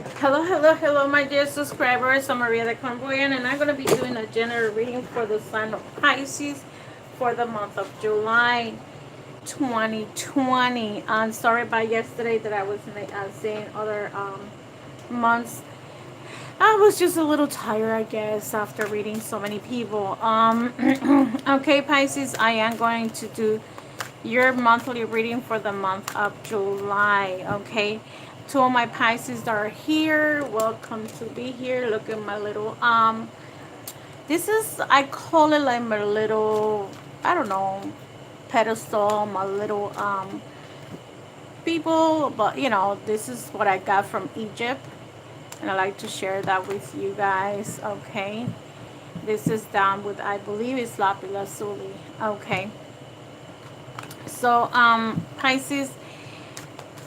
Hello, hello, hello, my dear subscribers. I'm Maria the Clairvoyant, and I'm going to be doing a general reading for the sign of Pisces for the month of July 2020. I'm sorry about yesterday that I wasn't saying other months. I was just a little tired, I guess, after reading so many people. Okay, Pisces, I am going to do your monthly reading for the month of July. Okay, to all my Pisces that are here, welcome to be here. Look at my little this is, I call it like my little, I don't know, pedestal, my little people, but this is what I got from Egypt, and I like to share that with you guys. Okay, this is done with, I believe it's lapis lazuli. Okay, so Pisces,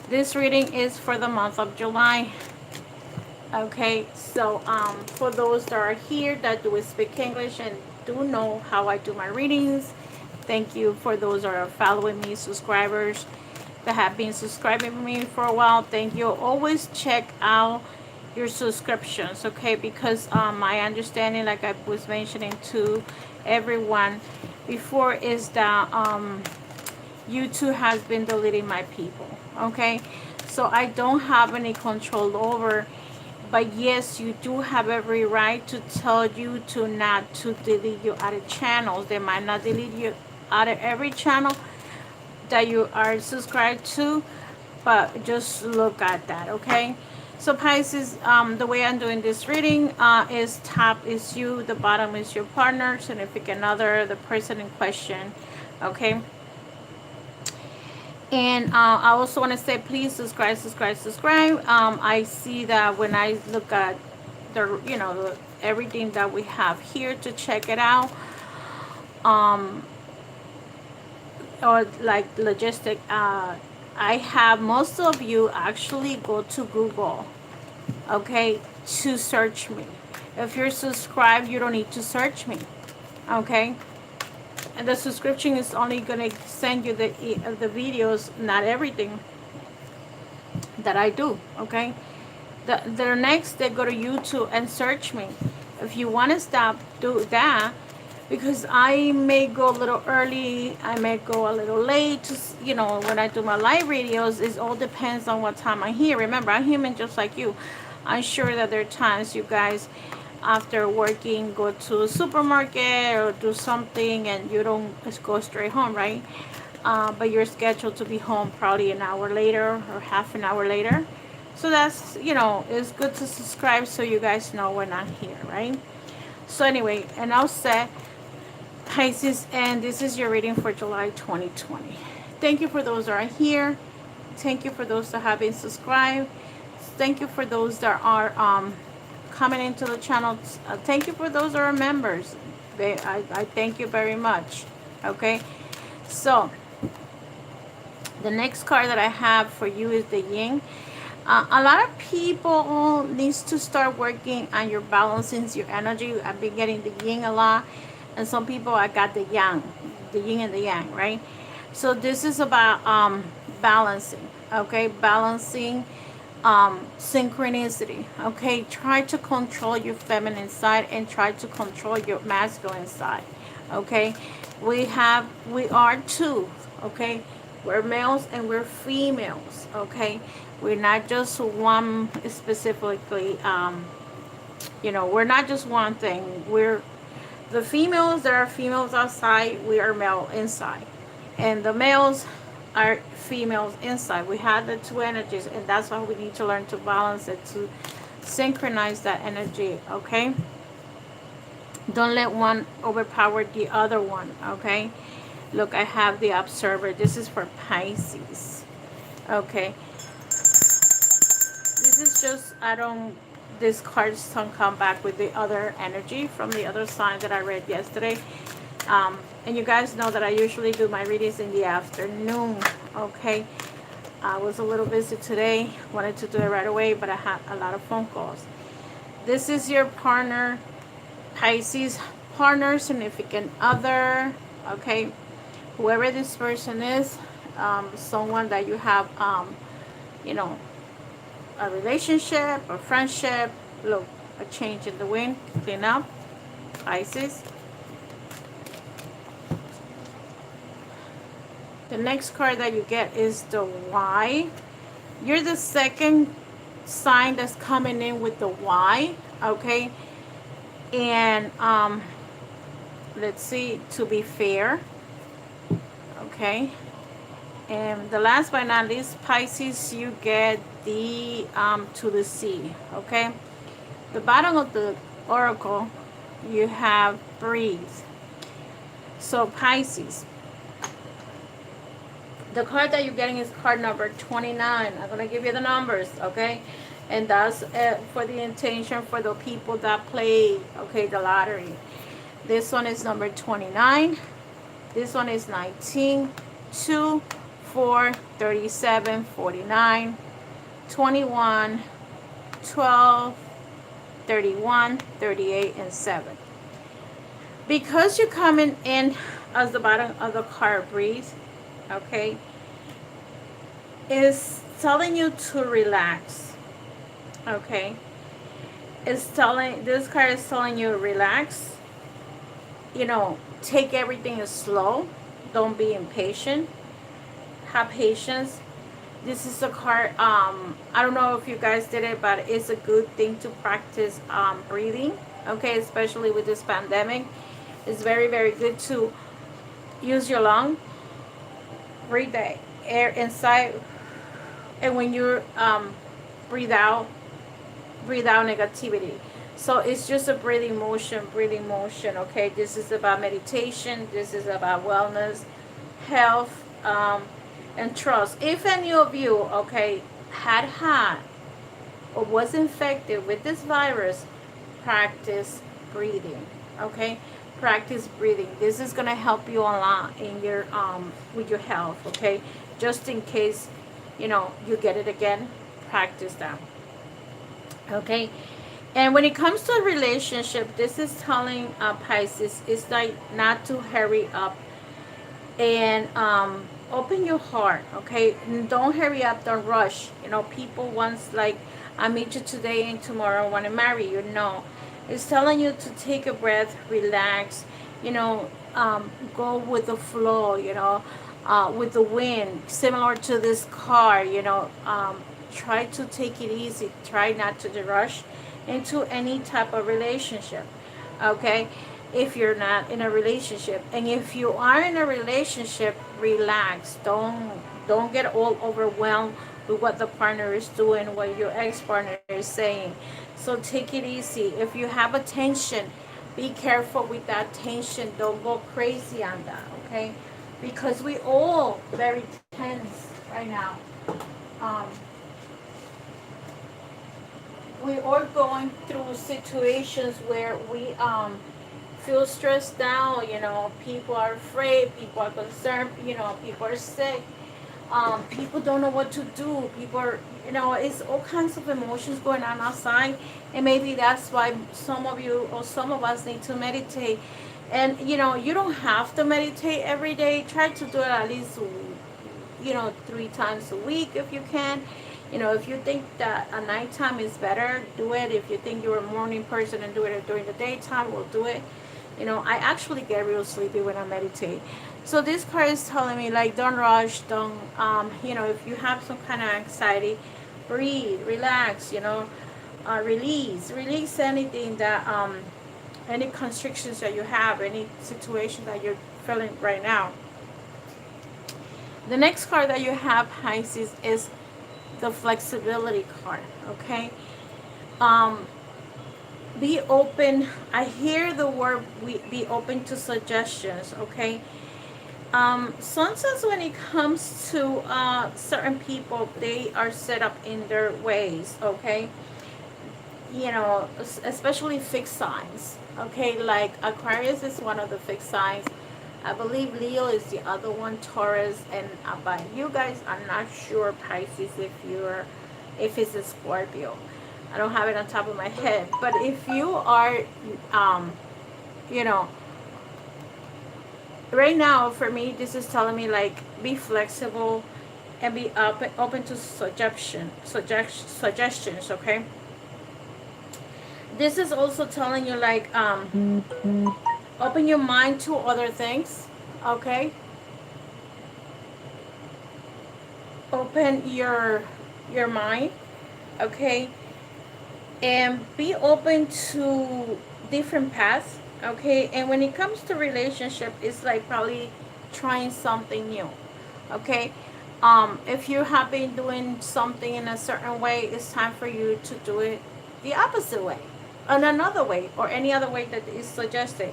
this reading is for the month of July. Okay, so for those that are here that do speak English and do know how I do my readings, thank you. For those that are following me, subscribers that have been subscribing to me for a while, thank you. Always check out your subscriptions, okay? Because my understanding, like I was mentioning to everyone before, is that YouTube has been deleting my people, okay? So I don't have any control over, but yes, you do have every right to tell you to not to delete you out of channels. They might not delete you out of every channel that you are subscribed to, but just look at that, okay? So Pisces, the way I'm doing this reading is top is you, the bottom is your partner, significant other, the person in question, okay? And I also want to say, please subscribe, subscribe, subscribe. I see that when I look at everything that we have here to check it out, um, or like logistic, I have most of you actually go to Google, okay, to search me. If you're subscribed, you don't need to search me, okay? And the subscription is only gonna send you the videos, not everything that I do, okay? The next, they go to YouTube and search me. If you want to stop, do that, because I may go a little early, I may go a little late. When I do my live videos, it all depends on what time I'm here. Remember, I'm human just like you. I'm sure that there are times you guys, after working, go to a supermarket or do something, and you don't just go straight home, right? But you're scheduled to be home probably an hour later or half an hour later. So that's, it's good to subscribe so you guys know when I'm here, right? So anyway, and I'll say Pisces, and this is your reading for July 2020. Thank you for those that are here. Thank you for those that have been subscribed. Thank you for those that are coming into the channel. Thank you for those that are members. I thank you very much. Okay, so the next card that I have for you is the Yin. A lot of people needs to start working on your balancing your energy. I've been getting the Yin a lot, and some people I got the Yang, the Yin and the Yang, right? So this is about balancing, okay? Balancing synchronicity, okay? Try to control your feminine side and try to control your masculine side, okay? We are two, okay? We're males and we're females, okay? We're not just one specifically, we're not just one thing. We're the females, there are females outside, we are male inside. And the males are females inside. We have the two energies, and that's why we need to learn to balance it, to synchronize that energy, okay? Don't let one overpower the other one, okay? Look, I have the observer. This is for Pisces, okay? This is just, these cards don't come back with the other energy from the other sign that I read yesterday. And you guys know that I usually do my readings in the afternoon, okay? I was a little busy today, wanted to do it right away, but I had a lot of phone calls. This is your partner, Pisces, partner, significant other, okay? Whoever this person is, someone that you have, you know, a relationship, a friendship. Look, a change in the wind, clean up, Pisces. The next card that you get is the Y. You're the second sign that's coming in with the Y, okay? And let's see, to be fair, okay? And the last but not least, Pisces, you get the to the sea, okay? The bottom of the oracle, you have breathe. So Pisces, the card that you're getting is card number 29. I'm going to give you the numbers, okay? And that's for the intention for the people that play, okay, the lottery. This one is number 29. This one is 19, 2, 4, 37, 49, 21, 12, 31, 38, and 7. Because you're coming in as the bottom of the card, breathe, okay, is telling you to relax, okay? This card is telling you relax, you know, take everything slow, don't be impatient, have patience. This is a card, I don't know if you guys did it, but it's a good thing to practice breathing, okay, especially with this pandemic. It's very, very good to use your lung, breathe the air inside, and when you breathe out negativity. So it's just a breathing motion, okay? This is about meditation. This is about wellness, health, and trust. If any of you, okay, had or was infected with this virus, practice breathing, okay? Practice breathing. This is gonna help you a lot in your with your health, okay? Just in case, you know, you get it again, practice that, okay? And when it comes to a relationship, this is telling Pisces, it's like not to hurry up and open your heart, okay? And don't hurry up, don't rush. You know, people once like, I meet you today and tomorrow I want to marry you. No, it's telling you to take a breath, relax, you know, go with the flow, you know, with the wind, similar to this car, you know, try to take it easy, try not to rush into any type of relationship, okay? If you're not in a relationship, and if you are in a relationship, relax, don't get all overwhelmed with what the partner is doing, what your ex-partner is saying. So take it easy. If you have a tension, be careful with that tension, don't go crazy on that, okay? Because we all very tense right now. We are going through situations where we feel stressed out, you know, people are afraid, people are concerned, you know, people are sick, people don't know what to do, people are, you know, it's all kinds of emotions going on outside, and maybe that's why some of you or some of us need to meditate. And you know, you don't have to meditate every day. Try to do it at least, you know, 3 times a week if you can. You know, if you think that a nighttime is better, do it. If you think you're a morning person and do it during the daytime, we'll do it. You know, I actually get real sleepy when I meditate. So this card is telling me, like, don't rush, don't, you know, if you have some kind of anxiety, breathe, relax, you know, release anything that, any constrictions that you have, any situation that you're feeling right now. The next card that you have, Pisces, is the flexibility card, okay? Be open. I hear the word be open to suggestions, okay? Sometimes when it comes to certain people, they are set up in their ways, okay? You know, especially fixed signs, okay? Like Aquarius is one of the fixed signs. I believe Leo is the other one, Taurus, and by you guys, I'm not sure, Pisces, if it's a Scorpio. I don't have it on top of my head. But if you are, you know, right now, for me, this is telling me, like, be flexible, and be open to suggestions, okay? This is also telling you like open your mind to other things, okay? Open your mind, okay? And be open to different paths, okay? And when it comes to relationship, it's like probably trying something new, okay? If you have been doing something in a certain way, it's time for you to do it the opposite way, in another way, or any other way that is suggested,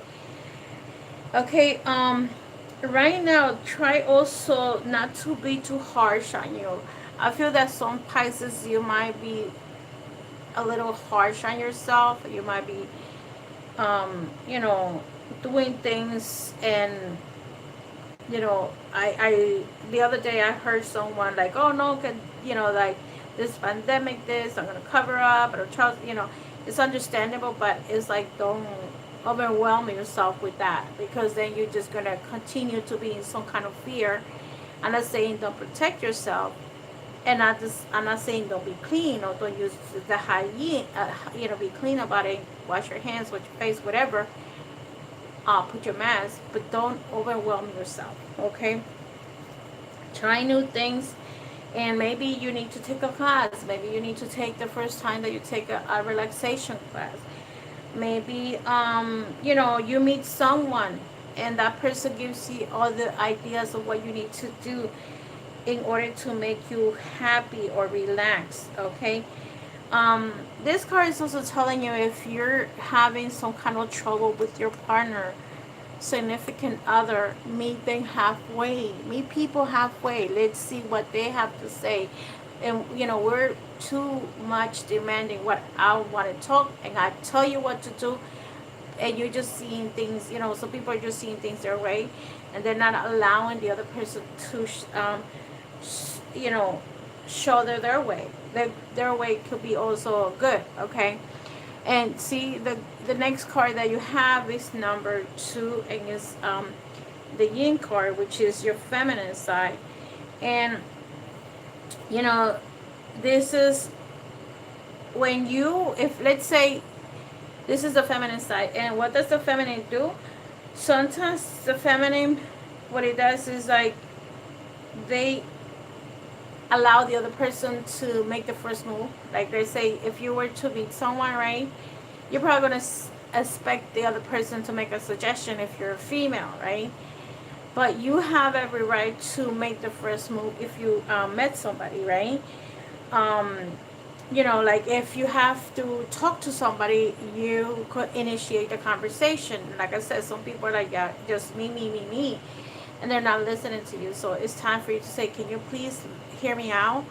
okay? Right now, try also not to be too harsh on you. I feel that some Pisces, you might be a little harsh on yourself. You might be you know, doing things, and you know, I the other day I heard someone like, oh no, you know, like this pandemic, this I'm gonna cover up, or trust, you know, it's understandable, but it's like, don't overwhelm yourself with that, because then you're just gonna continue to be in some kind of fear. I'm not saying don't protect yourself, and I'm not saying don't be clean, or don't use the hygiene, you know, be clean about it, wash your hands, wash your face, whatever, put your mask, but don't overwhelm yourself, okay? Try new things, and maybe you need to take a class. Maybe you need to take the first time that you take a relaxation class. Maybe you know, you meet someone, and that person gives you all the ideas of what you need to do in order to make you happy or relax, okay? This card is also telling you, if you're having some kind of trouble with your partner, significant other, meet them halfway. Meet people halfway. Let's see what they have to say. And you know, we're too much demanding what I want to talk, and I tell you what to do, and you're just seeing things, you know, some people are just seeing things their way, and they're not allowing the other person to you know, show their way. Their way could be also good, okay? And see, the next card that you have is number 2, and is the yin card, which is your feminine side. And you know, this is when you, if let's say this is the feminine side, and what does the feminine do? Sometimes the feminine, what it does is like, they allow the other person to make the first move. Like they say, if you were to meet someone, right, you're probably going to expect the other person to make a suggestion if you're a female, right? But you have every right to make the first move if you met somebody, right? um, you know, like if you have to talk to somebody, you could initiate the conversation. Like I said, some people are like, yeah, just me, and they're not listening to you. So it's time for you to say, can you please hear me out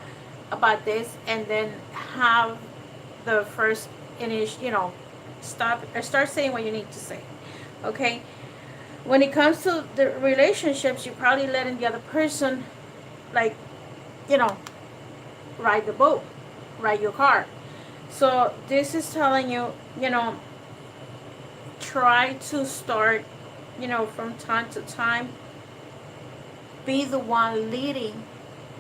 about this, and then have the first you know, stop or start saying what you need to say, okay? When it comes to the relationships, you're probably letting the other person, like, you know, ride the boat, ride your car. So this is telling you, you know, try to start, you know, from time to time, be the one leading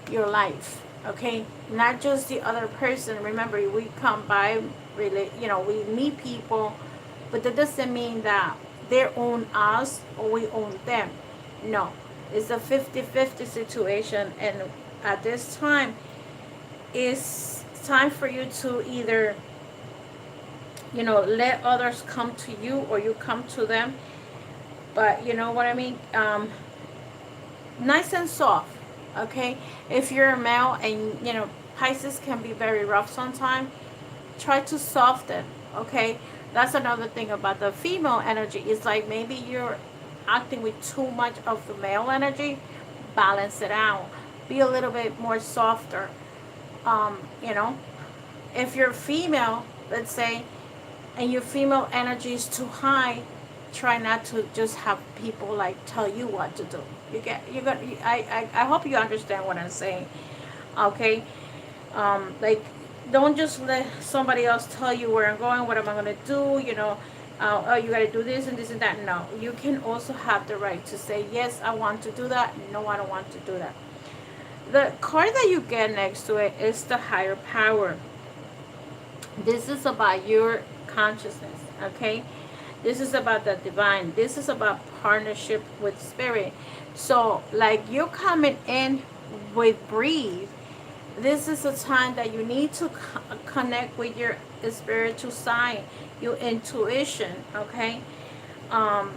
your life, okay? Not just the other person. Remember, we come by, really, you know, we meet people, but that doesn't mean that they own us or we own them. No, it's a 50-50 situation, and at this time, it's time for you to either, you know, let others come to you, or you come to them. But you know what I mean? Nice and soft, okay? If you're a male, and you know, Pisces can be very rough sometimes, try to soften, okay? That's another thing about the female energy. It's like maybe you're acting with too much of the male energy. Balance it out. Be a little bit more softer. You know, if you're female, let's say, and your female energy is too high, try not to just have people like tell you what to do. I hope you understand what I'm saying, okay? Like, don't just let somebody else tell you where I'm going, what am I going to do, you know, oh, you got to do this and this and that. No, you can also have the right to say, yes, I want to do that. No, I don't want to do that. The card that you get next to it is the higher power. This is about your consciousness, okay? This is about the divine. This is about partnership with spirit. So, like, you're coming in with breathe. This is a time that you need to connect with your spiritual side, your intuition, okay? Um,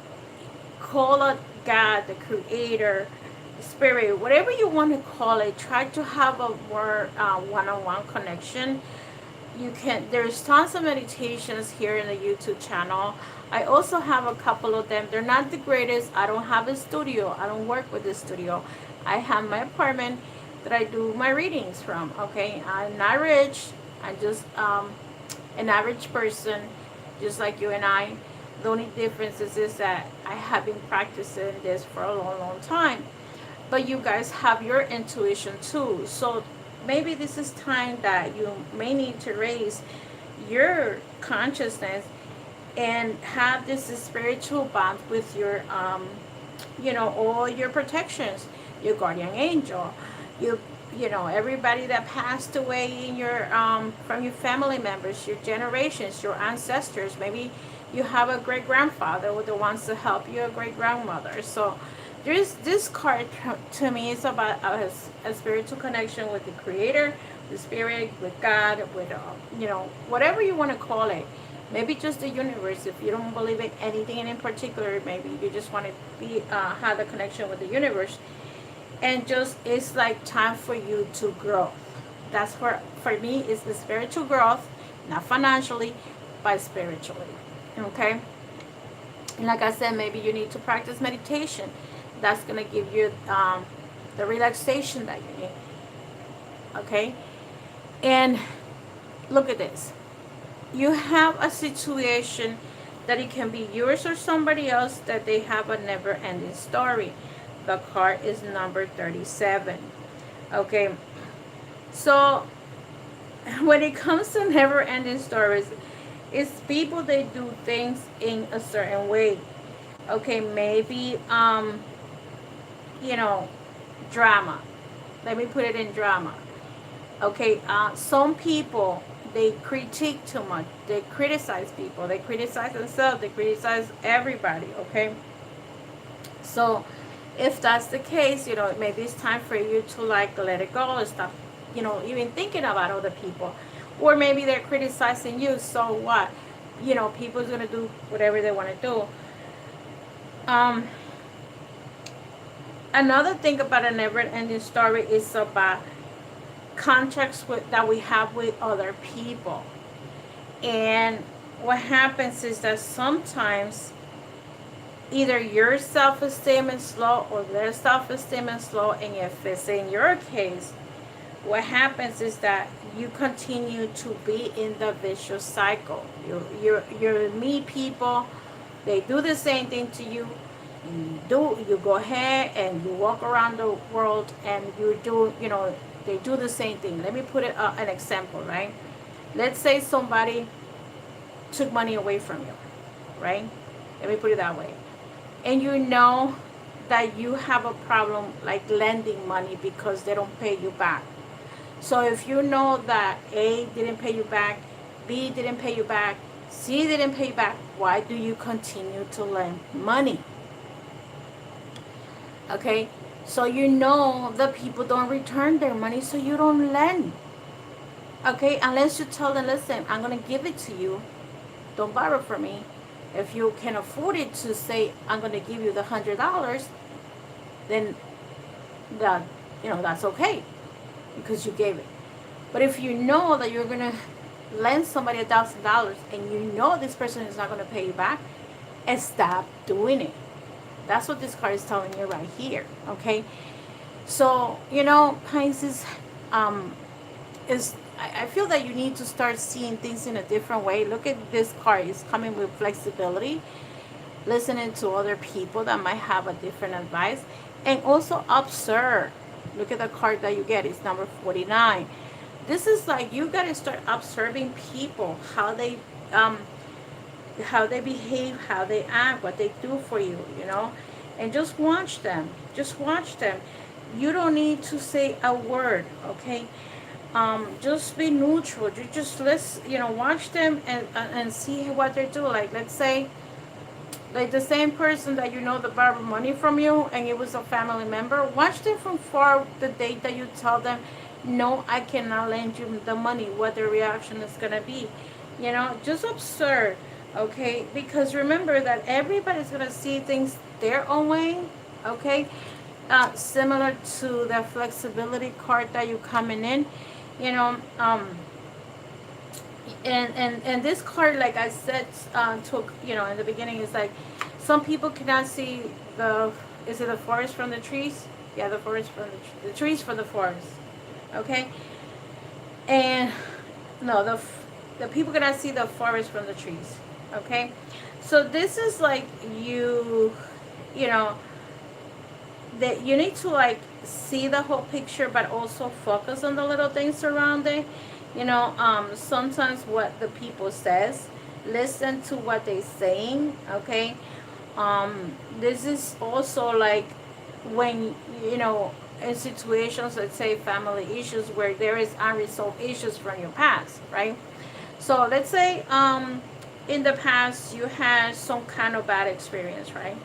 call it God, the creator, spirit, whatever you want to call it. Try to have a more one-on-one connection. You can, there's tons of meditations here in the YouTube channel. I also have a couple of them. They're not the greatest. I don't have a studio. I don't work with the studio. I have my apartment that I do my readings from, okay? I'm not rich. I'm just an average person, just like you and I. The only difference is that I have been practicing this for a long, long time. But you guys have your intuition too. So maybe this is time that you may need to raise your consciousness and have this spiritual bond with your all your protections, your guardian angel, everybody that passed away in your from your family members, your generations, your ancestors. Maybe you have a great grandfather that wants to help you, a great grandmother. So there's this card to me is about a spiritual connection with the creator, the spirit, with God, with whatever you want to call it. Maybe just the universe. If you don't believe in anything in particular, maybe you just want to be have a connection with the universe. And just it's like time for you to grow. That's for me is the spiritual growth, not financially, but spiritually. Okay. And like I said, maybe you need to practice meditation. That's gonna give you the relaxation that you need. Okay. And look at this. You have a situation that it can be yours or somebody else that they have a never-ending story. The card is number 37. Okay, so when it comes to never-ending stories, it's people they do things in a certain way. Okay, maybe drama. Let me put it in drama. Okay, some people, they critique too much. They criticize people. They criticize themselves. They criticize everybody. Okay. So, if that's the case, maybe it's time for you to like let it go and stop, even thinking about other people. Or maybe they're criticizing you. So what? People's gonna do whatever they want to do. Another thing about a never-ending story is about contracts that we have with other people. And what happens is that sometimes either your self-esteem is low or their self-esteem is low. And if it's in your case, what happens is that you continue to be in the vicious cycle. You meet people, they do the same thing to you. You go ahead and you walk around the world and you do, they do the same thing. Let me put an example, right? Let's say somebody took money away from you, right? Let me put it that way. And you know that you have a problem like lending money because they don't pay you back. So if you know that A didn't pay you back, B didn't pay you back, C didn't pay you back, why do you continue to lend money? Okay, so you know the people don't return their money, so you don't lend. Okay, unless you tell them, listen, I'm going to give it to you. Don't borrow from me. If you can afford it to say, I'm going to give you the $100, then that's okay because you gave it. But if you know that you're going to lend somebody $1,000 and you know this person is not going to pay you back, and stop doing it. That's what this card is telling you right here. Okay, so Pisces, I feel that you need to start seeing things in a different way. Look at this card. It's coming with flexibility, listening to other people that might have a different advice, and also observe. Look at the card that you get. It's number 49. This is like you got to start observing people, how they behave, how they act, what they do for you, and just watch them. Just watch them. You don't need to say a word, okay? Just be neutral. You just watch them and see what they do. Like, let's say, like the same person that that borrowed money from you and it was a family member. Watch them from far the day that you tell them, no, I cannot lend you the money. What the reaction is gonna be, just observe, okay? Because remember that everybody's gonna see things their own way, okay? Similar to the flexibility card that you coming in, you know. And this card, like I said, took in the beginning, is like some people cannot see the is it the forest from the trees? Yeah, the forest from the trees from the forest. Okay, and no, the people cannot see the forest from the trees. Okay, so this is like you know that you need to like see the whole picture, but also focus on the little things around it. Sometimes what the people says, listen to what they saying. Okay, this is also like when in situations, let's say family issues, where there is unresolved issues from your past, right? So let's say in the past you had some kind of bad experience, right?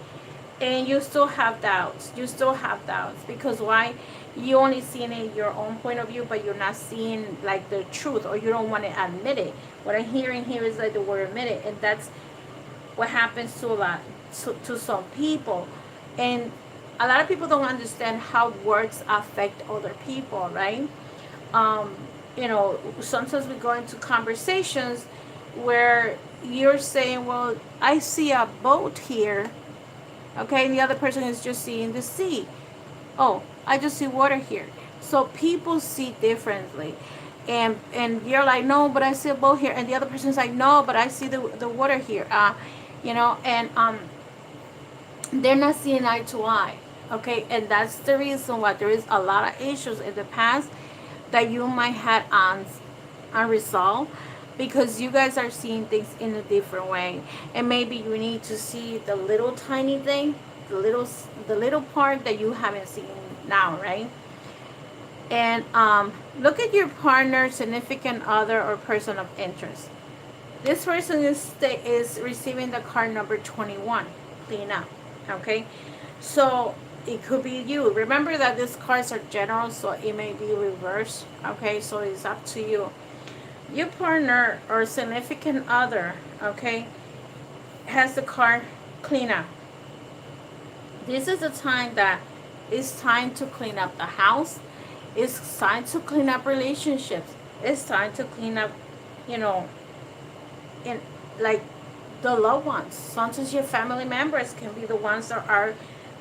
And you still have doubts. You still have doubts because why? You only seeing it your own point of view, but you're not seeing like the truth, or you don't want to admit it. What I'm hearing here is like the word admit it, and that's what happens to a lot to some people. And a lot of people don't understand how words affect other people, right? um, Sometimes we go into conversations where you're saying, well, I see a boat here, okay, and the other person is just seeing the sea. Oh, I just see water here. So people see differently. And you're like, no, but I see a boat here, and the other person's like, no, but I see the water here. And they're not seeing eye to eye. Okay, and that's the reason why there is a lot of issues in the past that you might have unresolved, because you guys are seeing things in a different way, and maybe you need to see the little tiny thing, the little part that you haven't seen now, right? And look at your partner, significant other, or person of interest. This person is receiving the card number 21. Clean up, okay? So it could be you. Remember that these cards are general, so it may be reversed, okay? So it's up to you. Your partner or significant other, okay, has the card clean up. This is the time that it's time to clean up the house. It's time to clean up relationships. It's time to clean up, you know, in like the loved ones. Sometimes your family members can be the ones that are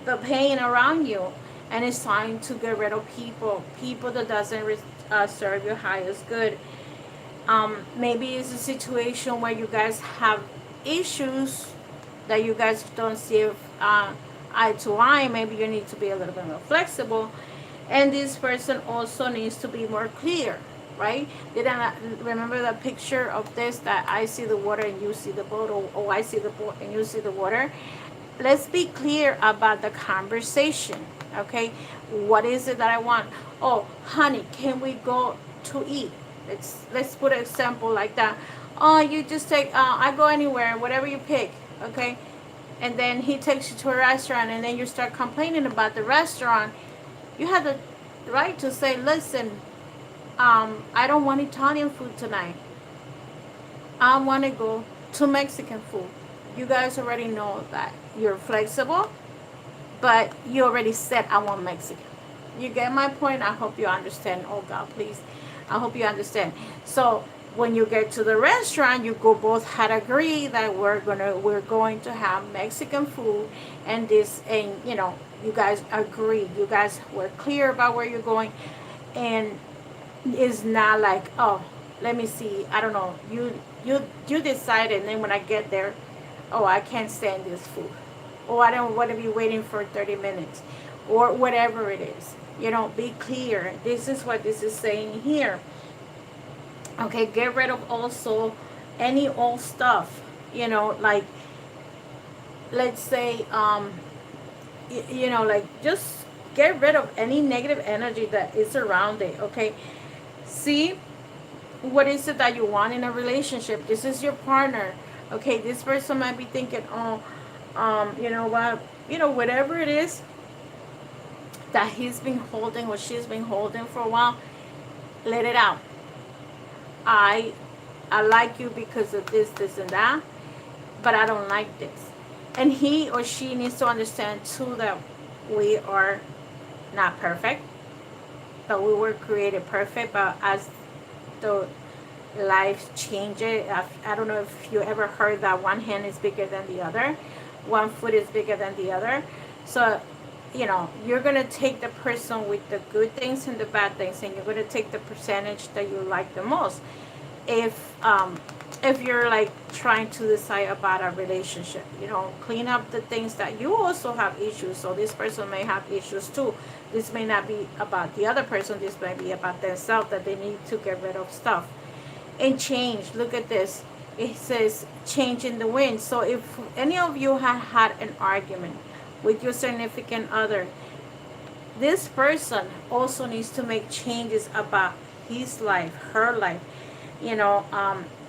the pain around you, and it's time to get rid of people that doesn't serve your highest good. Maybe it's a situation where you guys have issues that you guys don't see eye to eye. Maybe you need to be a little bit more flexible, and this person also needs to be more clear, right? Did I not remember the picture of this, that I see the water and you see the boat, or I see the boat and you see the water? Let's be clear about the conversation, okay? What is it that I want? Oh, honey, can we go to eat? Let's put an example like that. Oh, you just take I go anywhere, whatever you pick, okay? And then he takes you to a restaurant, and then you start complaining about the restaurant. You have the right to say, listen, I don't want Italian food tonight. I want to go to Mexican food. You guys already know that you're flexible, but you already said I want Mexican. You get my point? I hope you understand. Oh God, please. I hope you understand. So when you get to the restaurant, you go both had agreed that we're going to have Mexican food, and this, and you guys agreed. You guys were clear about where you're going, and it's not like, oh, let me see, I don't know, you decided, and then when I get there, oh, I can't stand this food, or I don't want to be waiting for 30 minutes, or whatever it is. Be clear. This is what this is saying here. Okay, get rid of also any old stuff, like, let's say, like, just get rid of any negative energy that is around it, okay? See what is it that you want in a relationship. This is your partner, okay? This person might be thinking, oh, you know what, whatever it is that he's been holding or she's been holding for a while, let it out. I like you because of this and that, but I don't like this. And he or she needs to understand too that we are not perfect, but we were created perfect. But as the life changes, I don't know if you ever heard that one hand is bigger than the other, one foot is bigger than the other. So you're going to take the person with the good things and the bad things, and you're going to take the percentage that you like the most. If you're like trying to decide about a relationship, clean up the things that you also have issues. So this person may have issues too. This may not be about the other person. This may be about themselves, that they need to get rid of stuff and change. Look at this. It says change in the wind. So if any of you had an argument with your significant other, this person also needs to make changes about his life, her life.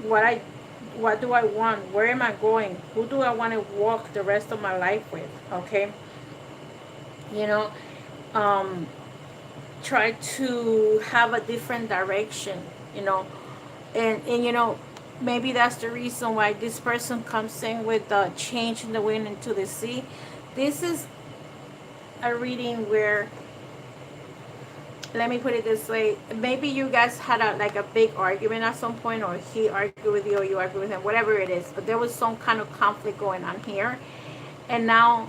What do I want? Where am I going? Who do I want to walk the rest of my life with? Okay. Try to have a different direction, and maybe that's the reason why this person comes in with the change in the wind into the sea. This is a reading where, let me put it this way, maybe you guys had a big argument at some point, or he argued with you or you argued with him, whatever it is, but there was some kind of conflict going on here, and now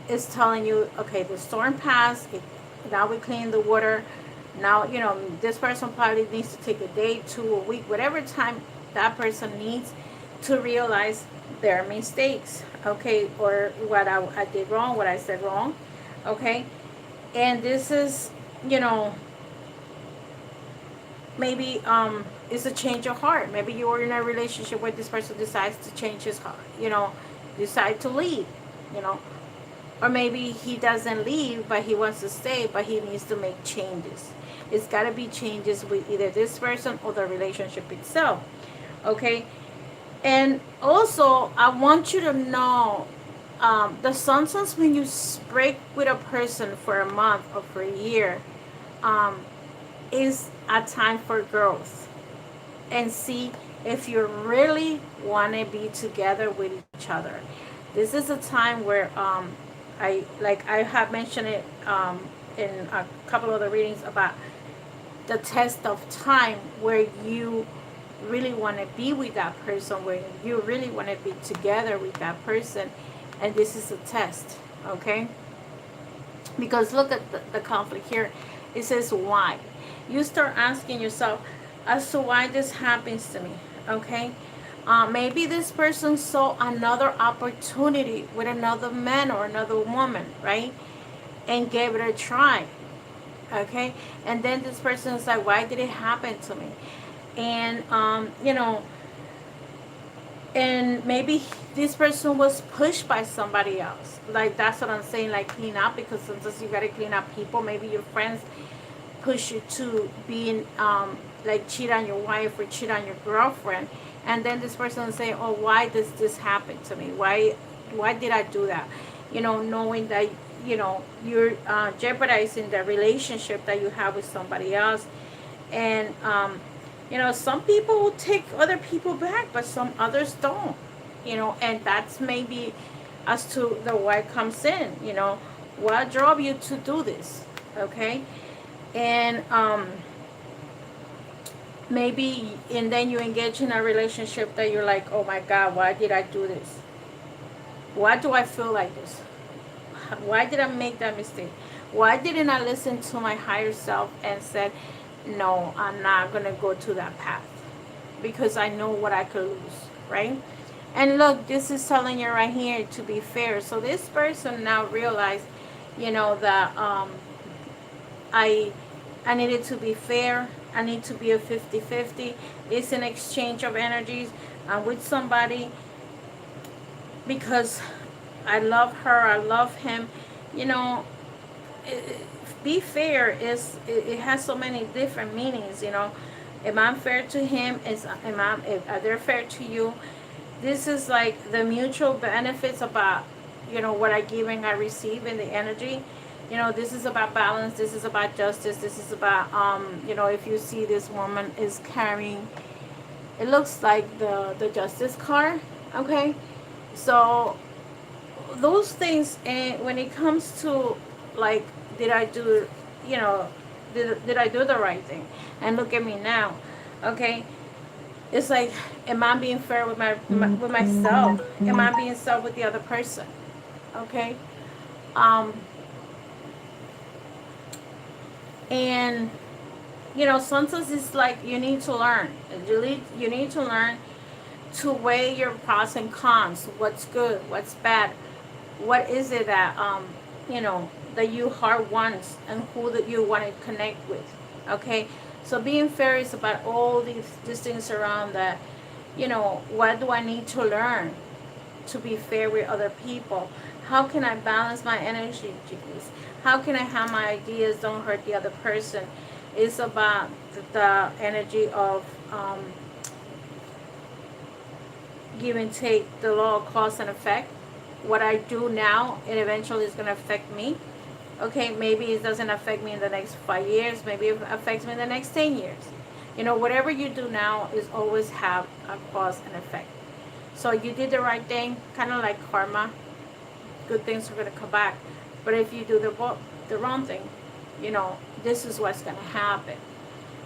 it's telling you, okay, the storm passed, now we clean the water. Now this person probably needs to take a day, 2, a week, whatever time that person needs to realize their mistakes, okay, or what I did wrong, what I said wrong, okay. And this is maybe it's a change of heart. Maybe you are in a relationship where this person decides to change his heart, decide to leave, or maybe he doesn't leave, but he wants to stay, but he needs to make changes. It's got to be changes with either this person or the relationship itself, okay. And also, I want you to know, sometimes when you break with a person for a month or for a year, is a time for growth, and see if you really want to be together with each other. This is a time where I have mentioned it in a couple of the readings about the test of time, where you really want to be with that person, where you really want to be together with that person, and this is a test, okay. Because look at the conflict here. It says why. You start asking yourself as to why this happens to me, okay. Maybe this person saw another opportunity with another man or another woman, right, and gave it a try, okay. And then this person is like, why did it happen to me? And and maybe this person was pushed by somebody else. Like, that's what I'm saying, like, clean up, because sometimes you gotta clean up people. Maybe your friends push you to being like cheat on your wife or cheat on your girlfriend, and then this person will say, oh, why does this happen to me? Why did I do that? Knowing that you're jeopardizing the relationship that you have with somebody else. And some people will take other people back, but some others don't. And that's maybe as to the why comes in. What drove you to do this? Okay. And maybe, and then you engage in a relationship that you're like, oh my God, why did I do this? Why do I feel like this? Why did I make that mistake? Why didn't I listen to my higher self and said, no, I'm not going to go to that path, because I know what I could lose, right? And look, this is telling you right here to be fair. So this person now realized, that I needed to be fair. I need to be a 50-50. It's an exchange of energies. I'm with somebody because I love her, I love him. be fair is, it has so many different meanings, you know. Am I fair to him? Are they fair to you? This is like the mutual benefits about, you know, what I give and I receive in the energy. You know, this is about balance. This is about justice. This is about, you know, if you see this woman is carrying, it looks like the justice card. Okay, so those things, and when it comes to, like, did I do, you know, did I do the right thing? And look at me now. Okay, it's like, am I being fair with with myself? Am I being fair with the other person? Okay, um and you know, sometimes it's like you need to learn, you need to learn to weigh your pros and cons, what's good, what's bad, what is it that, you know, that you heart wants, and who that you want to connect with. Okay, so being fair is about all these things around that. You know, what do I need to learn to be fair with other people? How can I balance my energy? How can I have my ideas don't hurt the other person? It's about the energy of, give and take, the law of cause and effect. What I do now, it eventually is going to affect me. Okay, maybe it doesn't affect me in the next 5 years. Maybe it affects me in the next 10 years. You know, whatever you do now is always have a cause and effect. So you did the right thing, kind of like karma. Good things are going to come back. But if you do the wrong thing, you know, this is what's going to happen.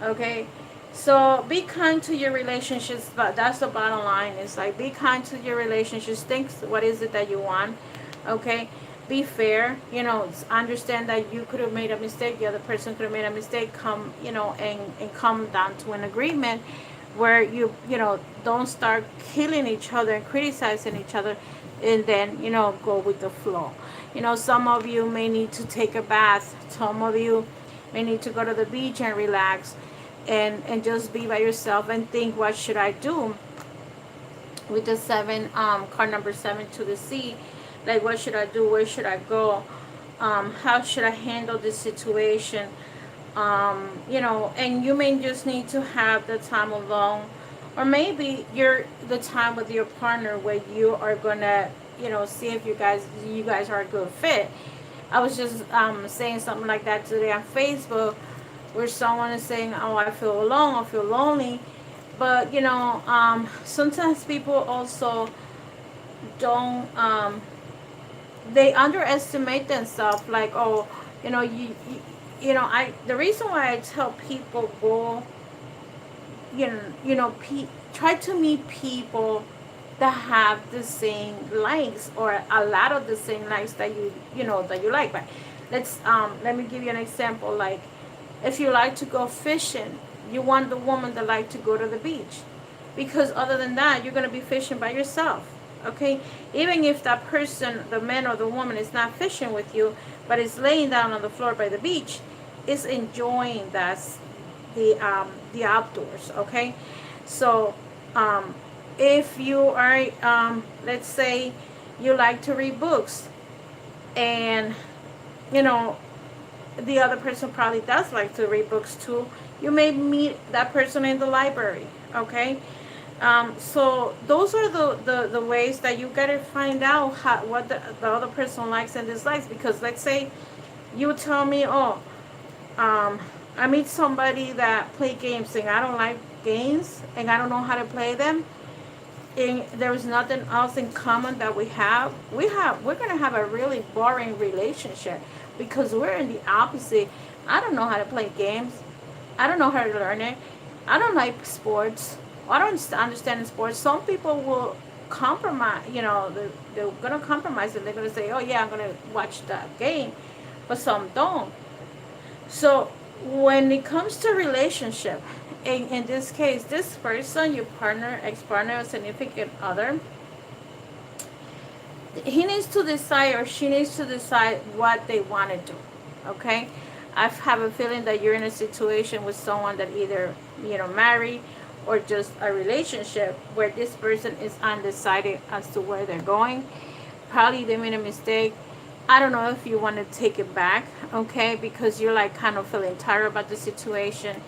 Okay, so be kind to your relationships, but that's the bottom line. It's like, be kind to your relationships. Think, what is it that you want? Okay, be fair. You know, understand that you could have made a mistake, the other person could have made a mistake. Come, you know, and come down to an agreement where you know, don't start killing each other and criticizing each other, and then, you know, go with the flow. You know, some of you may need to take a bath. Some of you may need to go to the beach and relax, and just be by yourself and think, what should I do? With the seven, card number 7 to the sea, like, what should I do? Where should I go? How should I handle this situation? You know, and you may just need to have the time alone, or maybe you're the time with your partner where you are gonna, you know, see if you guys are a good fit. I was just saying something like that today on Facebook, where someone is saying, oh, I feel alone, I feel lonely. But, you know, sometimes people also don't, they underestimate themselves. Like, oh, you know, you know, the reason why I tell people, go, you know, try to meet people that have the same likes, or a lot of the same likes that you know, that you like. But let me give you an example. Like, if you like to go fishing, you want the woman that like to go to the beach, because other than that, you're going to be fishing by yourself. Okay, even if that person, the man or the woman, is not fishing with you, but is laying down on the floor by the beach, is enjoying the outdoors. Okay, so if you are, let's say you like to read books, and, you know, the other person probably does like to read books too, you may meet that person in the library. Okay, so those are the ways that you gotta find out what the other person likes and dislikes. Because let's say you tell me, oh, I meet somebody that play games, and I don't like games, and I don't know how to play them, and there's nothing else in common that we're gonna have a really boring relationship, because we're in the opposite. I don't know how to play games. I don't know how to learn it. I don't like sports. I don't understand sports. Some people will compromise. You know, they're gonna compromise, and they're gonna say, "Oh yeah, I'm gonna watch that game," but some don't. So when it comes to relationship, in this case, this person, your partner, ex-partner, or significant other, he needs to decide, or she needs to decide what they want to do. Okay, I have a feeling that you're in a situation with someone that either, you know, married, or just a relationship where this person is undecided as to where they're going. Probably they made a mistake, I don't know if you want to take it back, okay, because you're like kind of feeling tired about the situation,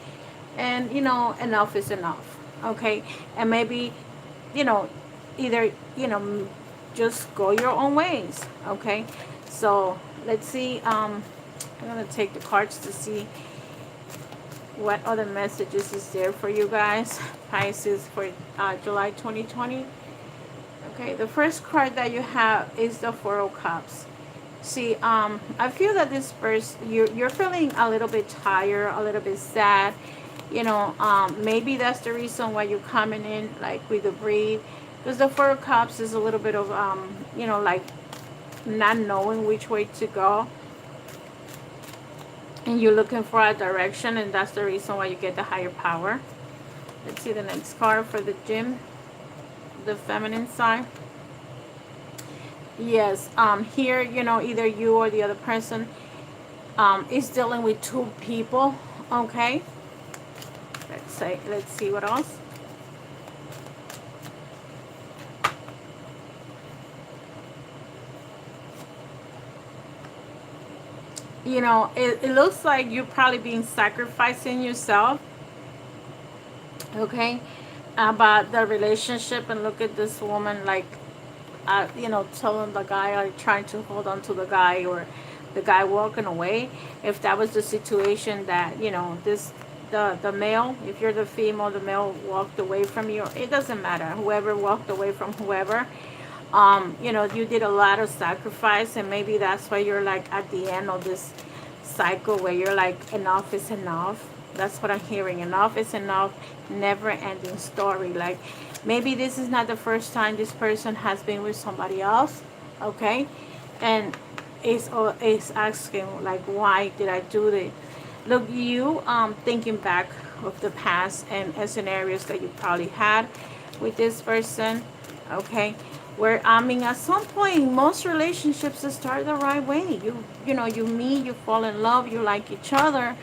and you know, enough is enough, okay, and maybe, you know, either, you know, just go your own ways, okay. So let's see. I'm gonna take the cards to see what other messages is there for you guys, Pisces, for July 2020. Okay, the first card that you have is the Four of Cups. See, I feel that this person, you're feeling a little bit tired, a little bit sad. You know, maybe that's the reason why you're coming in like with the breathe, because the Four of Cups is a little bit of you know, like not knowing which way to go, and you're looking for a direction, and that's the reason why you get the higher power. Let's see the next card for the gym, the feminine side. Yes, here, you know, either you or the other person is dealing with two people, okay. Let's see what else. You know, it looks like you're probably being sacrificing yourself, okay, about the relationship. And look at this woman, like, you know, telling the guy, or trying to hold on to the guy, or the guy walking away. If that was the situation, that, you know, this, the male, if you're the female, the male walked away from you, it doesn't matter, whoever walked away from whoever, you know, you did a lot of sacrifice, and maybe that's why you're like at the end of this cycle where you're like, enough is enough. That's what I'm hearing. Enough is enough. Never ending story. Like, maybe this is not the first time this person has been with somebody else, okay, and is asking like, why did I do this? Look, you thinking back of the past and scenarios that you probably had with this person, okay, where I mean, at some point, most relationships start the right way. You know, you meet, you fall in love, you like each other,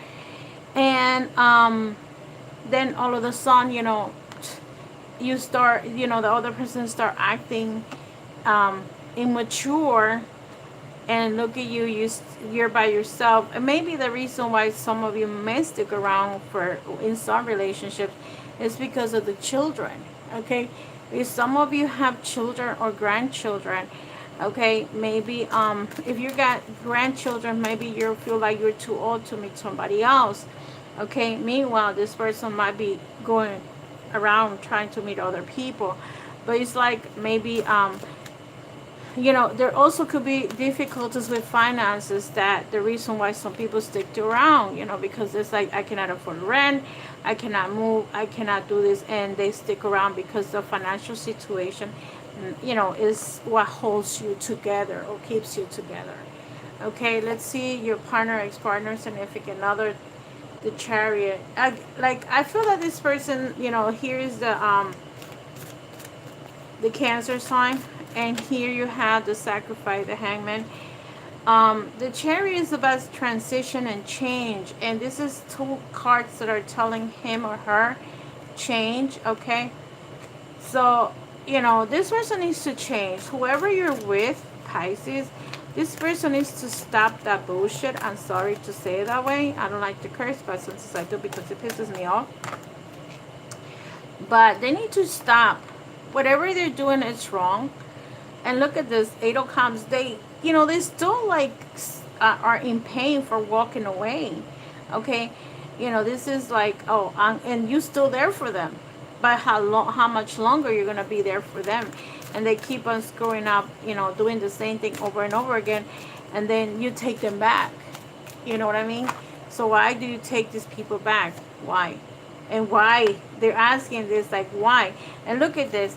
and then all of a sudden, you know, you start, you know, the other person start acting immature, and look at you, you're by yourself. And maybe the reason why some of you may stick around for in some relationships is because of the children, okay. If some of you have children or grandchildren, okay, maybe if you got grandchildren, maybe you feel like you're too old to meet somebody else, okay. Meanwhile, this person might be going around trying to meet other people, but it's like, maybe you know, there also could be difficulties with finances, that the reason why some people stick around, you know, because it's like, I cannot afford rent, I cannot move, I cannot do this, and they stick around because the financial situation, you know, is what holds you together or keeps you together. Okay, let's see your partner, ex-partner, significant other, the Chariot. I feel that this person, you know, here is the Cancer sign, and here you have the Sacrifice, the Hangman. The Chariot is about transition and change, and this is two cards that are telling him or her change, okay. So, you know, this person needs to change. Whoever you're with, Pisces, this person needs to stop that bullshit. I'm sorry to say it that way. I don't like to curse, but sometimes I do because it pisses me off. But they need to stop. Whatever they're doing is wrong. And look at this, Eight of Cups. They, you know, they still like are in pain for walking away. Okay, you know, this is like, oh, and you still there for them. But how much longer you're gonna be there for them? And they keep on screwing up, you know, doing the same thing over and over again, and then you take them back. You know what I mean? So why do you take these people back? Why? And why they're asking this, like, why? And look at this,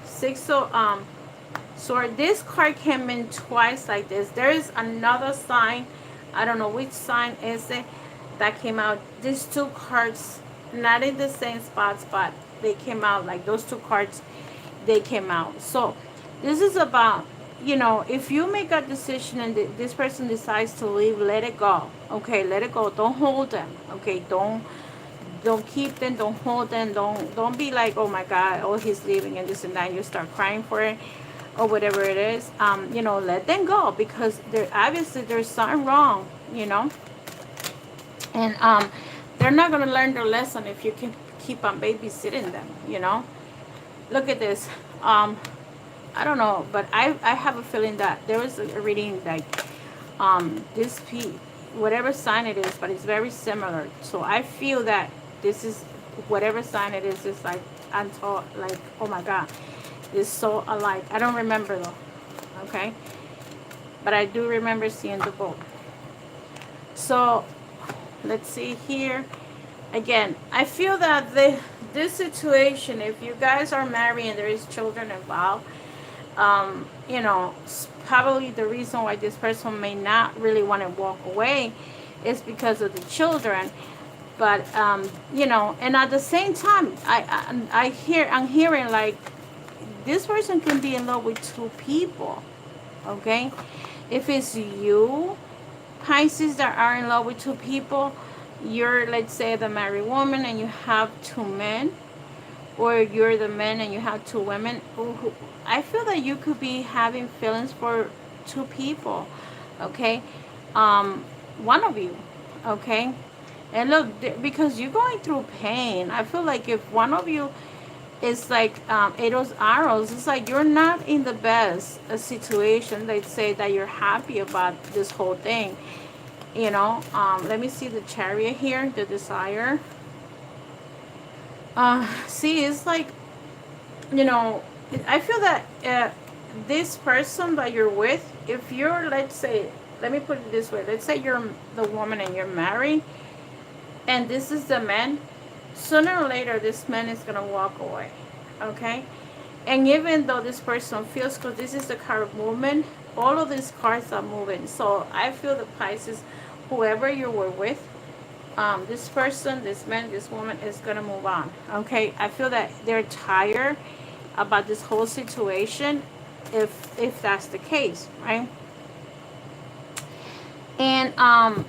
Six of Sword. This card came in twice like this. There is another sign, I don't know which sign is it, that came out. These two cards, not in the same spots, but they came out like those two cards, they came out. So this is about, you know, if you make a decision and this person decides to leave, let it go. Okay, let it go. Don't hold them. Okay, don't keep them, don't hold them, don't be like, oh my god, oh, he's leaving and this and that, you start crying for it. or whatever it is, you know, let them go, because there obviously there's something wrong, you know. And they're not going to learn their lesson if you can keep on babysitting them, you know. Look at this. I don't know, but I have a feeling that there was a reading like this whatever sign it is, but it's very similar. So I feel that this is whatever sign it is like, I'm told, like, oh my god, it's so alike. I don't remember though, okay, but I do remember seeing the boat. So let's see here. Again, I feel that this situation, if you guys are married and there is children involved, you know, probably the reason why this person may not really want to walk away is because of the children. But you know, and at the same time, I'm hearing like this person can be in love with two people. Okay, if it's you, Pisces, that are in love with two people, you're, let's say, the married woman and you have two men, or you're the man and you have two women. I feel that you could be having feelings for two people, okay? One of you, okay? And look, because you're going through pain, I feel like if one of you is like those arrows, it's like you're not in the best situation. They say that you're happy about this whole thing, you know. Let me see the Chariot here, the Desire. See, it's like, you know, I feel that this person that you're with, if you're, let's say, let me put it this way, let's say you're the woman and you're married, and this is the man, sooner or later this man is going to walk away, okay? And even though this person feels, because this is the card of movement, all of these cards are moving. So I feel the Pisces, whoever you were with, this person, this man, this woman is going to move on, okay? I feel that they're tired about this whole situation, if that's the case, right? And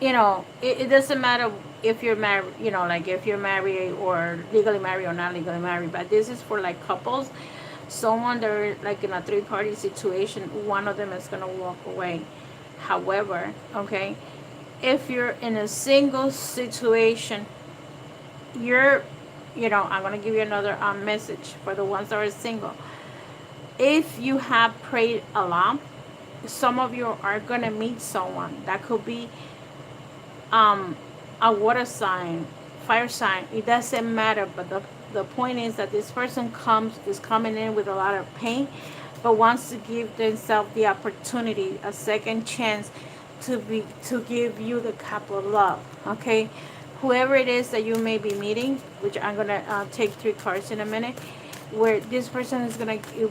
you know, it doesn't matter if you're married, you know, like if you're married or legally married or not legally married, but this is for like couples, someone they're like in a three-party situation, one of them is going to walk away. However, okay, if you're in a single situation, you're, you know, I'm going to give you another message for the ones that are single. If you have prayed a lot, some of you are going to meet someone that could be a water sign, fire sign. It doesn't matter, but the point is that this person is coming in with a lot of pain, but wants to give themselves the opportunity, a second chance to give you the cup of love, okay? Whoever it is that you may be meeting, which I'm gonna take 3 cards in a minute, where this person is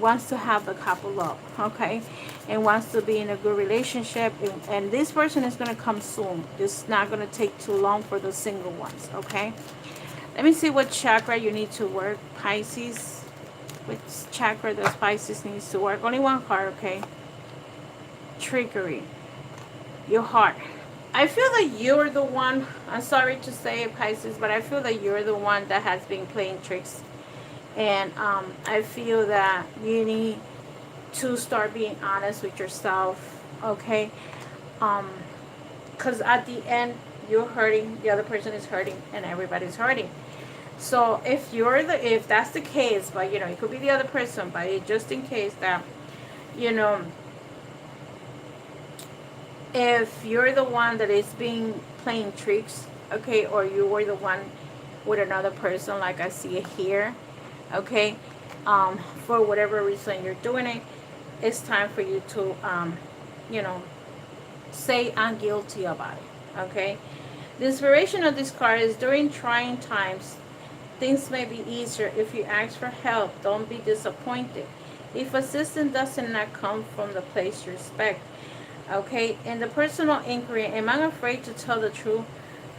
wants to have the cup of love, okay, and wants to be in a good relationship, and this person is gonna come soon. This is not gonna take too long for the single ones, okay? Let me see what chakra you need to work, Pisces. Which chakra does Pisces needs to work? Only one card, okay? Trickery. Your heart. I feel that you're the one, I'm sorry to say it, Pisces, but I feel that you're the one that has been playing tricks. And I feel that you need to start being honest with yourself, okay? Because at the end, you're hurting, the other person is hurting, and everybody's hurting. So if that's the case, but you know, it could be the other person, but just in case that, you know, if you're the one that is being playing tricks, okay, or you were the one with another person, like I see it here, okay, for whatever reason you're doing it, it's time for you to, you know, say I'm guilty about it, okay? The inspiration of this card is during trying times, things may be easier if you ask for help. Don't be disappointed if assistance doesn't not come from the place you expect. Okay, in the personal inquiry, am I afraid to tell the truth?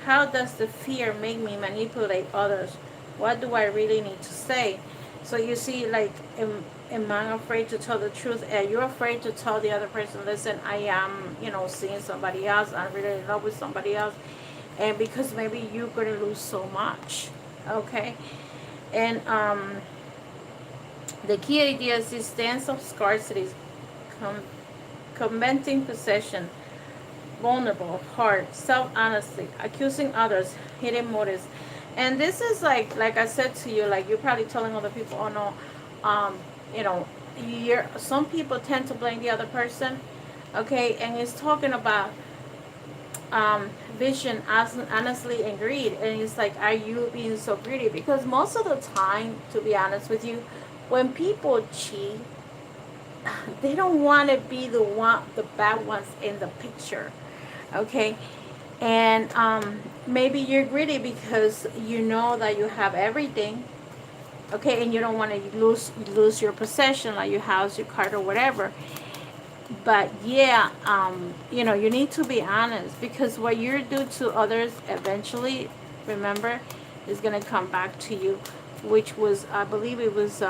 How does the fear make me manipulate others? What do I really need to say? So you see, like, am I afraid to tell the truth? You're afraid to tell the other person, listen, I am, you know, seeing somebody else. I'm really in love with somebody else. And because maybe you're going to lose so much. Okay, and The key idea is this stance of scarcity, com- commenting possession, vulnerable, hard, self-honesty, accusing others, hidden motives. And this is like I said to you, like you're probably telling other people, oh no, you know, some people tend to blame the other person, okay, and it's talking about vision, honestly, and greed. And it's like, are you being so greedy? Because most of the time, to be honest with you, when people cheat, they don't want to be the bad ones in the picture, okay. And maybe you're greedy because you know that you have everything, okay, and you don't want to lose your possession, like your house, your car, or whatever. But yeah, you know, you need to be honest, because what you do to others eventually, remember, is going to come back to you. Which was, I believe it was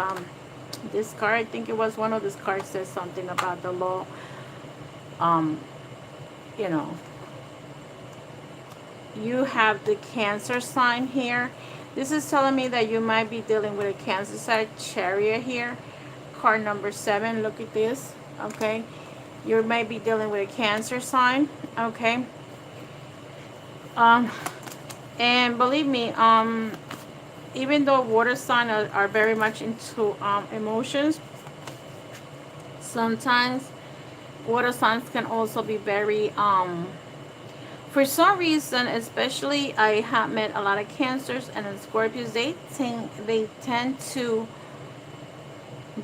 this card, I think it was one of these cards, says something about the law. um you know, you have the Cancer sign here. This is telling me that you might be dealing with a Cancer sign chariot here. Card number 7, look at this, okay. You might be dealing with a Cancer sign, okay. Um, and believe me, even though water signs are very much into emotions, sometimes water signs can also be very for some reason, especially I have met a lot of Cancers and Scorpios. They tend to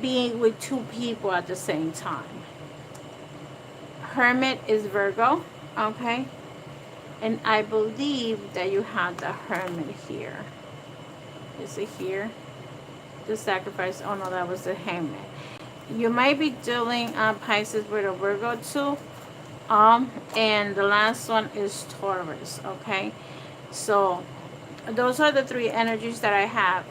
be with two people at the same time. Hermit is Virgo, okay, and I believe that you have the Hermit here. Is it here? The Sacrifice. Oh no, that was the Hangman. You might be dealing Pisces with a Virgo too. And the last one is Taurus, okay. So those are the three energies that I have.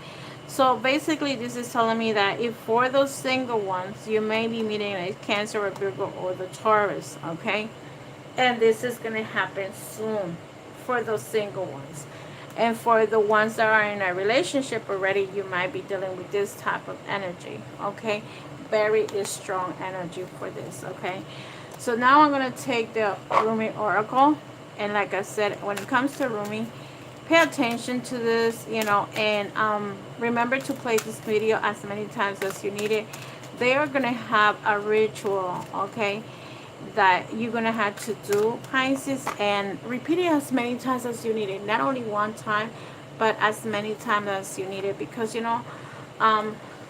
So basically this is telling me that if for those single ones, you may be meeting a Cancer or Virgo or the Taurus, okay. And this is going to happen soon for those single ones. And for the ones that are in a relationship already, you might be dealing with this type of energy, okay. Very strong energy for this, okay. So now I'm going to take the Rumi Oracle. And like I said, when it comes to Rumi, pay attention to this, you know, and remember to play this video as many times as you need it. They are going to have a ritual, okay, that you're going to have to do, Pisces, and repeat it as many times as you need it. Not only one time, but as many times as you need it. Because, you know,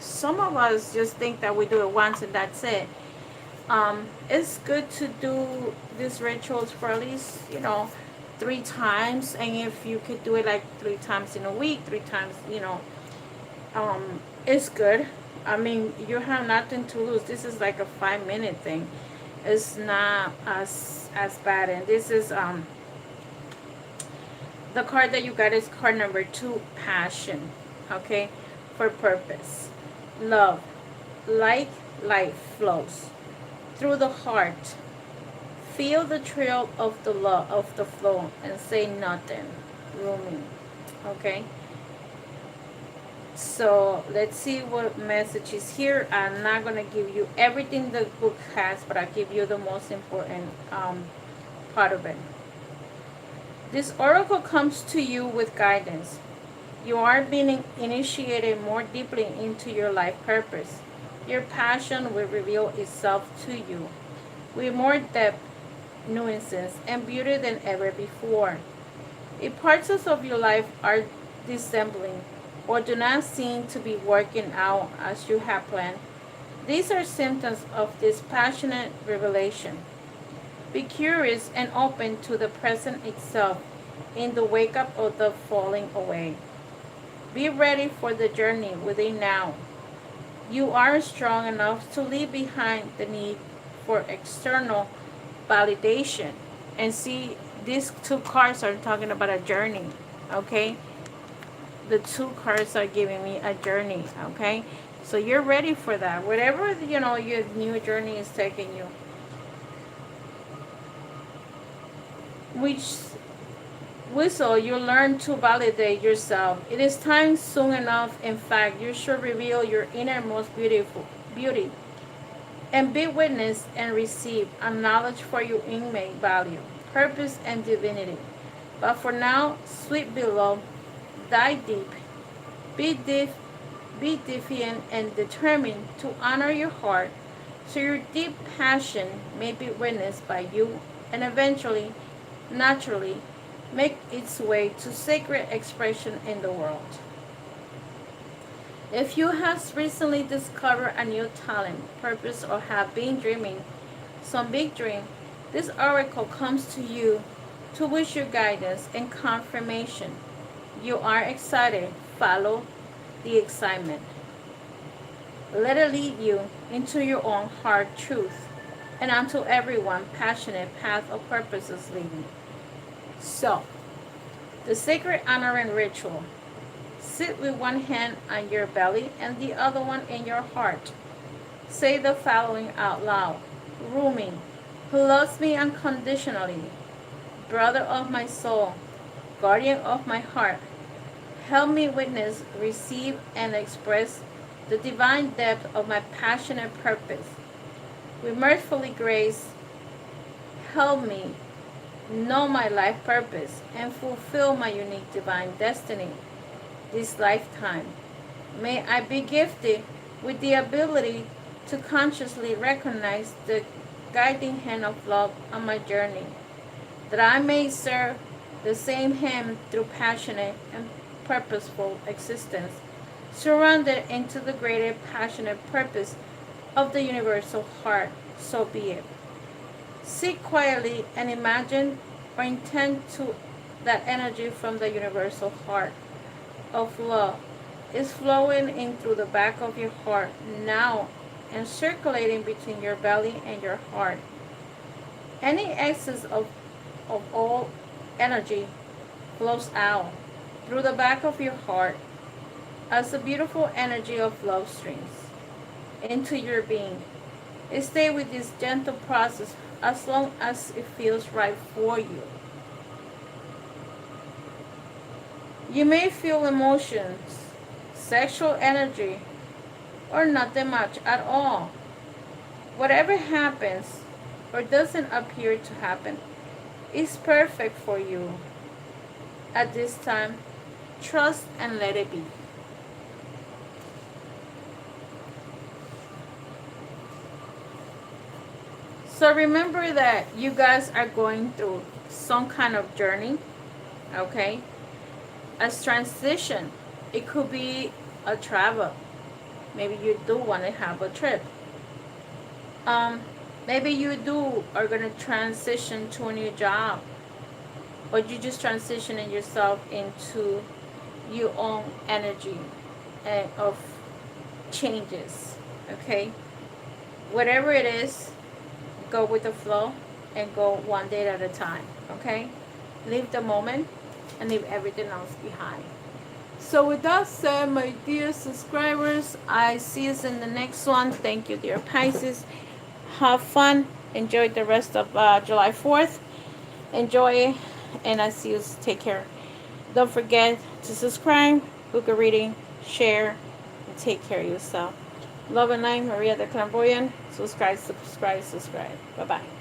some of us just think that we do it once and that's it. It's good to do these rituals for at least, you know, 3 times. And if you could do it like 3 times in a week, 3 times, you know, it's good. I mean, you have nothing to lose. This is like a 5-minute thing. It's not as bad. And this is the card that you got is card number 2, Passion, okay. For purpose, love, like life flows through the heart. Feel the trail of the love of the flow and say nothing. Rumi, okay. So let's see what message is here. I'm not going to give you everything the book has, but I'll give you the most important part of it. This oracle comes to you with guidance. You are being initiated more deeply into your life purpose. Your passion will reveal itself to you with more depth, nuances, and beauty than ever before. If parts of your life are dissembling or do not seem to be working out as you have planned, these are symptoms of this passionate revelation. Be curious and open to the present itself in the wake up of the falling away. Be ready for the journey within now. You are strong enough to leave behind the need for external validation. And see, these 2 cards are talking about a journey, okay. The 2 cards are giving me a journey, okay. So you're ready for that, whatever, you know, your new journey is taking you. Which Whistle, you learn to validate yourself. It is time soon enough. In fact, you should reveal your innermost beauty and be witnessed and receive acknowledged for your innate value, purpose, and divinity. But for now, sweet beloved, dive deep. Be deep, be defiant and determined to honor your heart, so your deep passion may be witnessed by you and eventually, naturally, make its way to sacred expression in the world. If you have recently discovered a new talent, purpose, or have been dreaming some big dream, this oracle comes to you to wish you guidance and confirmation. You are excited. Follow the excitement. Let it lead you into your own heart truth and unto everyone passionate path of purposes leading. So, the sacred honoring ritual. Sit with one hand on your belly and the other one in your heart. Say the following out loud. Rumi, who loves me unconditionally, brother of my soul, guardian of my heart, help me witness, receive, and express the divine depth of my passionate purpose. With mercifully grace, help me know my life purpose and fulfill my unique divine destiny this lifetime. May I be gifted with the ability to consciously recognize the guiding hand of love on my journey, that I may serve the same hand through passionate and purposeful existence, surrounded into the greater passionate purpose of the universal heart. So be it. Sit quietly and imagine or intend to that energy from the universal heart of love is flowing in through the back of your heart now and circulating between your belly and your heart. Any excess of all energy flows out through the back of your heart as the beautiful energy of love streams into your being. Stay with this gentle process as long as it feels right for you. You may feel emotions, sexual energy, or nothing much at all. Whatever happens or doesn't appear to happen is perfect for you. At this time, trust and let it be. So remember that you guys are going through some kind of journey, okay? As transition, it could be a travel. Maybe you do want to have a trip. Maybe you do are going to transition to a new job, or you just transitioning yourself into your own energy of changes, okay? Whatever it is, go with the flow and go one day at a time, okay? Live the moment and leave everything else behind. So with that said, my dear subscribers, I see you in the next one. Thank you, dear Pisces. Have fun. Enjoy the rest of July 4th. Enjoy, and I see you. Take care. Don't forget to subscribe, book a reading, share, and take care of yourself. Love and light, Maria the Clairvoyant. Subscribe, subscribe, subscribe. Bye-bye.